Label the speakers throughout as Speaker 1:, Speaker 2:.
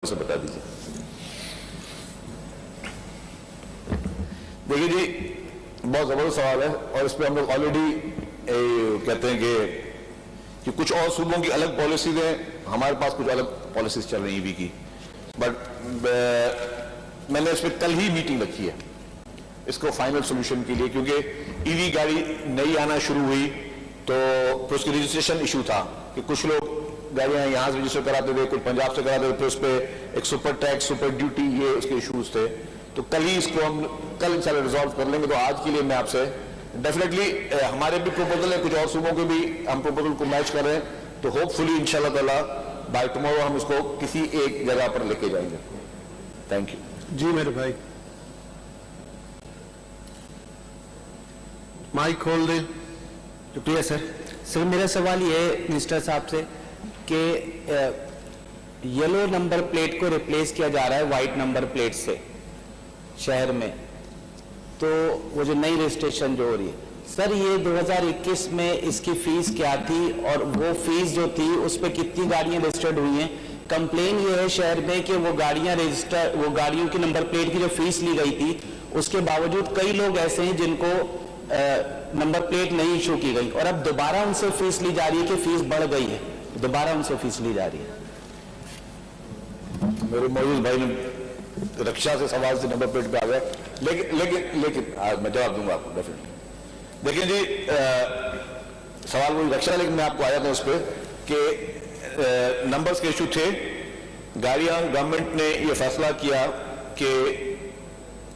Speaker 1: से बता दीजिए। देखिए जी, बहुत जबरदस्त सवाल है और इस पर हम लोग ऑलरेडी कहते हैं कि कुछ और सूबों की अलग पॉलिसीज हैं, हमारे पास कुछ अलग पॉलिसीज चल रही ईवी की। बट मैंने इस पर कल ही मीटिंग रखी है इसको फाइनल सोल्यूशन के लिए, क्योंकि ईवी गाड़ी नई आना शुरू हुई तो उसकी रजिस्ट्रेशन इशू था कि कुछ लोग गाड़ियां यहां से रजिस्टर कराते थे, कुछ पंजाब से कराते थे, फिर उस पर एक सुपर टैक्स, सुपर ड्यूटी, ये उसके इश्यूज थे। तो कल ही इसको हम कल इंशाल्लाह रिजॉल्व कर लेंगे। तो आज के लिए मैं आपसे डेफिनेटली हमारे भी प्रपोजल है, कुछ और सूबों के भी हम प्रपोजल को मैच कर रहे हैं, तो होपफुली इंशाल्लाह ताला बाय टुमारो हम इसको किसी एक जगह पर लेके जाएंगे। थैंक यू
Speaker 2: जी। मेरे भाई माइक खोल दें।
Speaker 3: शुक्रिया सर मेरा सवाल ये है मिनिस्टर साहब से कि येलो नंबर प्लेट को रिप्लेस किया जा रहा है वाइट नंबर प्लेट से शहर में, तो वो जो नई रजिस्ट्रेशन जो हो रही है सर, ये 2021 में इसकी फीस क्या थी और वो फीस जो थी उस पर कितनी गाड़ियां रजिस्टर्ड हुई हैं? कंप्लेन ये है शहर में कि वो गाड़ियों की नंबर प्लेट की जो फीस ली गई थी उसके बावजूद कई लोग ऐसे हैं जिनको नंबर प्लेट नहीं इशू की गई और अब दोबारा उनसे फीस ली जा रही है कि फीस बढ़ गई है, दोबारा उनसे फीस ली जा रही है।
Speaker 1: मेरे मौजूद भाई ने रक्षा से सवाल से नंबर प्लेट पे आ गए, लेकिन आज मैं जवाब दूंगा आपको डेफिनेटली। देखिए जी, सवाल वही रक्षा, लेकिन मैं आपको आया था उस पर कि नंबर्स के इशू थे। गाड़ियां गवर्नमेंट ने ये फैसला किया कि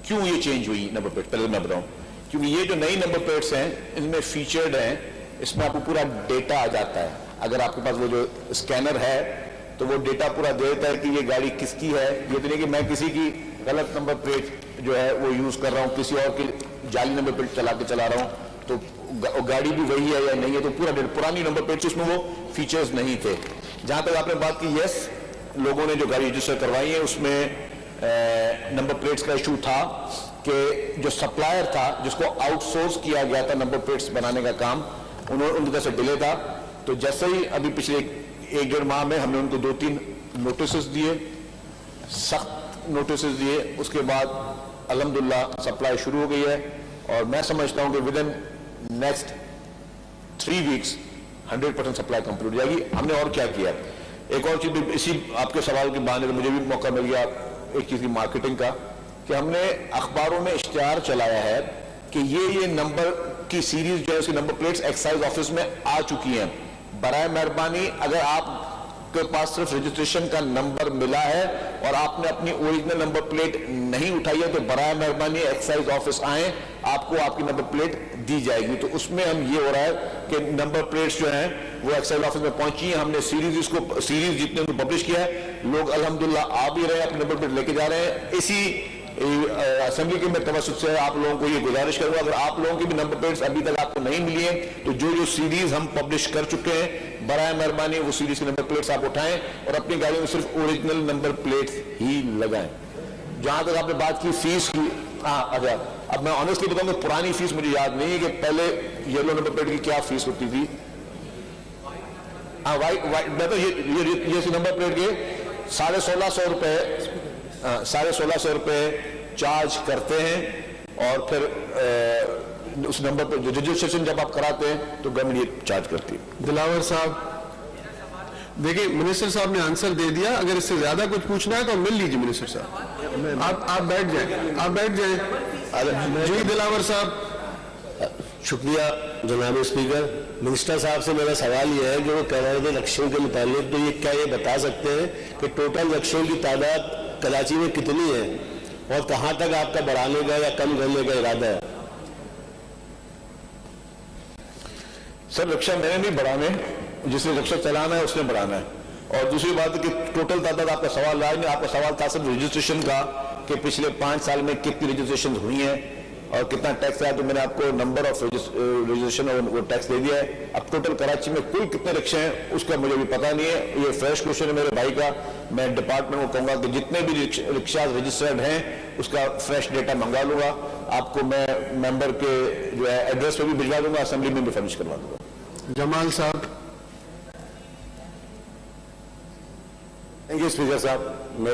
Speaker 1: क्यों ये चेंज हुई नंबर प्लेट, पहले मैं बताऊं, क्योंकि ये जो नई नंबर प्लेट्स हैं इनमें फीचर्ड हैं, इसमें आपको पूरा डेटा आ जाता है। अगर आपके पास वो जो स्कैनर है तो वो डेटा पूरा दे देता है कि ये गाड़ी किसकी है। ये तो नहीं कि मैं किसी की गलत नंबर प्लेट जो है वो यूज कर रहा हूँ, किसी और की जाली नंबर प्लेट चला रहा हूँ, तो गाड़ी भी वही है या नहीं है, तो पूरा पुरानी नंबर प्लेट उसमें वो फीचर्स नहीं थे। जहां तक आपने बात की, यस, लोगों ने जो गाड़ी रजिस्टर करवाई है उसमें नंबर प्लेट्स का इशू था कि जो सप्लायर था जिसको आउटसोर्स किया गया था नंबर प्लेट्स बनाने का काम, उनकी तरफ से डिले था। तो जैसे ही अभी पिछले 1-1.5 माह में हमने उनको 2-3 नोटिस दिए, सख्त नोटिस दिए, उसके बाद अल्हम्दुलिल्लाह सप्लाई शुरू हो गई है और मैं समझता हूं कि with in next 3 weeks 100% supply complete हो जाएगी। हमने और क्या किया, एक और चीज इसी आपके सवाल के बहाने मुझे भी मौका मिल गया एक चीज की मार्केटिंग का, कि हमने अखबारों में इश्तिहार चलाया है कि ये नंबर की सीरीज जो है उसकी नंबर प्लेट्स एक्साइज ऑफिस में आ चुकी हैं। बराए मेहरबानी, अगर आपके पास सिर्फ रजिस्ट्रेशन का नंबर मिला है और आपने अपनी ओरिजिनल नंबर प्लेट नहीं उठाई है तो बराए मेहरबानी एक्साइज ऑफिस आए, आपको आपकी नंबर प्लेट दी जाएगी। तो उसमें हम ये हो रहा है कि नंबर प्लेट्स जो हैं वो एक्साइज ऑफिस में पहुंची हैं। हमने सीरीज जितने उनको पब्लिश किया है, लोग अल्हम्दुलिल्लाह आ भी रहे हैं, अपनी नंबर प्लेट लेके जा रहे हैं। इसी असेंबली के मैं तवज्जुह से आप लोगों को ये गुजारिश करूंगा, अगर आप लोगों की भी नंबर प्लेट्स अभी तक आपको नहीं मिली है तो जो सीरीज हम पब्लिश कर चुके हैं, बराए मेहरबानी वो सीरीज की नंबर प्लेट्स आप उठाएं और अपनी गाड़ियों में सिर्फ ओरिजिनल नंबर प्लेट्स ही लगाएं। जहां तक आपने बात की फीस की, अच्छा, अब मैं ऑनेस्टली बताऊंगा, पुरानी फीस मुझे याद नहीं है कि पहले येलो नंबर प्लेट की क्या फीस होती थी। वाइट मैं तो ये नंबर प्लेट के 1650 रुपए 1650 रुपए चार्ज करते हैं और फिर उस नंबर पर रजिस्ट्रेशन जब आप कराते हैं तो गवर्नमेंट ये चार्ज करती है।
Speaker 2: दिलावर साहब, देखिए मिनिस्टर साहब ने आंसर दे दिया, अगर इससे ज्यादा कुछ पूछना है तो मिल लीजिए मिनिस्टर साहब। आप बैठ जाए। जी दिलावर साहब।
Speaker 4: शुक्रिया जनाब स्पीकर। मिनिस्टर साहब से मेरा सवाल यह है, जो वो कह रहे थे रक्षों के मुताबिक, तो ये क्या ये बता सकते हैं कि टोटल रक्षों की तादाद कराची में कितनी है और कहां तक आपका बढ़ाने का या कम करने का इरादा है?
Speaker 1: सर, रक्षा मैंने नहीं बढ़ाने, जिसने रक्षा चलाना है उसने बढ़ाना है। और दूसरी बात है कि टोटल तादाद आपका सवाल रहा है, आपका सवाल था सिर्फ रजिस्ट्रेशन का कि पिछले 5 साल में कितनी रजिस्ट्रेशन हुई है और कितना टैक्स आया, तो मैंने आपको नंबर ऑफ रजिस्ट्रेशन और वो टैक्स दे दिया है। अब टोटल कराची में कुल कितने रिक्शे हैं उसका मुझे भी पता नहीं है, ये फ्रेश क्वेश्चन है मेरे भाई का। मैं डिपार्टमेंट को कहूंगा कि जितने भी रिक्शा रजिस्टर्ड हैं उसका फ्रेश डेटा मंगा लूंगा, आपको मैं मेंबर के जो है एड्रेस पर भी भिजवा दूंगा, असेंबली में भी फर्निश करवा दूंगा।
Speaker 2: जमाल साहब।
Speaker 1: थैंक यू स्पीकर साहब। मेरी